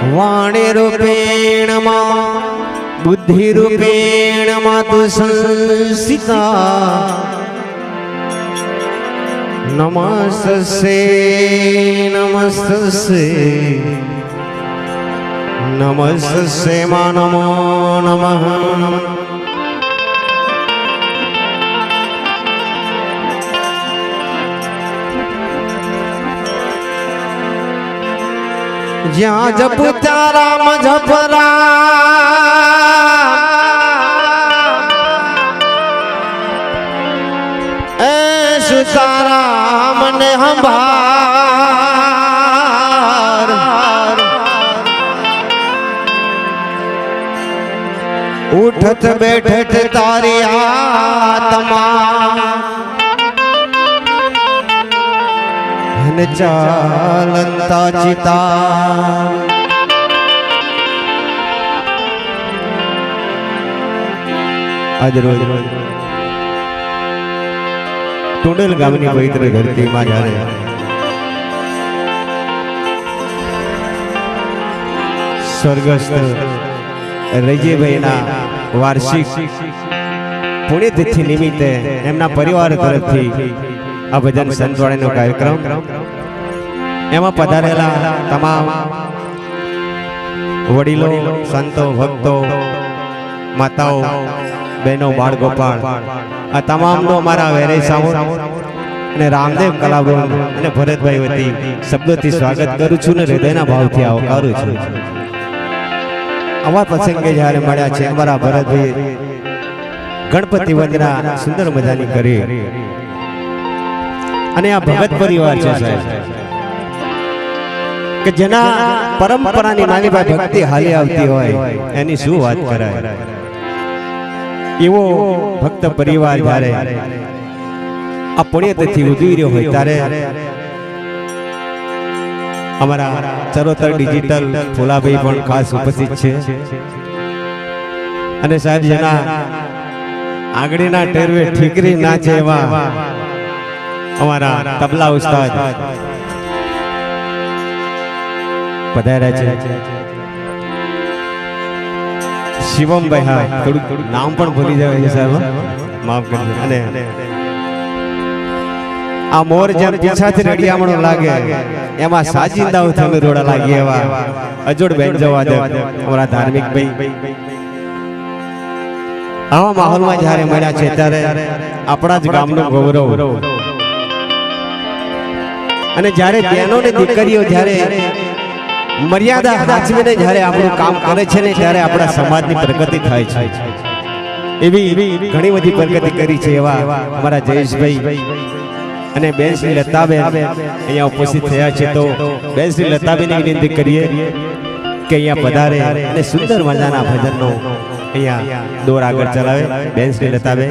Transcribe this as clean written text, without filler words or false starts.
વાણી રૂપેણ બુદ્ધિ રૂપેણ તું સંસિતા નમસ્તે નમસ્તે નમસ્તે મા નમો નમઃ જ્યાં જપ રામ જપરા એ સુતારામ ને હંભાર ઉઠત બેઠત તારી આત્મા ચાલંતા ચિતા આજ રોજ ટુંડલ ગામની પવિત્ર ધરતીમાં જ્યારે સ્વર્ગસ્થ રૈજીભાઈના વાર્ષિક પુણ્યતિથિ નિમિત્તે એમના પરિવાર તરફથી આ ભજન સંતવાણીનો કાર્યક્રમ એમાં પધારેલા તમામ વડીલો સંતો ભક્તો માતાઓ બહેનો બાળ ગોપાળ આ તમામનો અમારા વેરાઈ સામો અને રામદેવ કલાવૃંદ અને ભરતભાઈ વતી શબ્દોથી સ્વાગત કરું છું ને હૃદયના ભાવથી આવકારું છું. આવા પ્રસંગે જ્યારે મળ્યા છે અમારા ભરતભાઈ ગણપતિ વંદના સુંદર મજાની કરી અને આ ભગત પરિવાર છે સાહેબ કે જેના પરંપરાની નાની ભાઈ ભક્તિ હાલી આવતી હોય એની શું વાત કરાય. એવો ભક્ત પરિવાર જ્યારે આ પુણ્યતિથિ ઉજવી રહ્યો હોય ત્યારે અમારા ચરોતર ડિજિટલ ફુલાભાઈ પણ ખાસ ઉપસ્થિત છે અને સાહેબ જેના આંગળીના ટેરવે ઠીકરી નાચે એવા અમારા તબલા ઉસ્તાદ પધાર્યા છે શિવમભાઈ. હા, થોડું નામ પણ ભૂલી જાય છે સાહેબ, માફ કરજો. અને આ મોર જેમ પીછાથી રડિયામણો લાગે એમાં સાજિંદાઓ થમે રોડા લાગે એવા અજોડ બેન જવા દે અમારા ધાર્મિક ભાઈ. આવા માહોલમાં જ્યારે મળ્યા છે ત્યારે આપણા જ ગામનું ગૌરવ અને જ્યારે બહેનો ને દીકરીઓ જ્યારે મર્યાદા સાચવીને જ્યારે આપણું કામ કરે છે ને ત્યારે આપણા સમાજની પ્રગતિ થાય છે. એવી ઘણી બધી પ્રગતિ કરી છે એવા અમારા જયેશભાઈ અને બેન શ્રી લતાબેન અહીંયા ઉપસ્થિત થયા છે. તો બેન શ્રી લતાબેનની વિનંતી કરીએ કે અહીંયા પધારે અને સુંદર મજાના ભજનનો અહીંયા દોર આગળ ચલાવે. બેન શ્રી લતાબેન.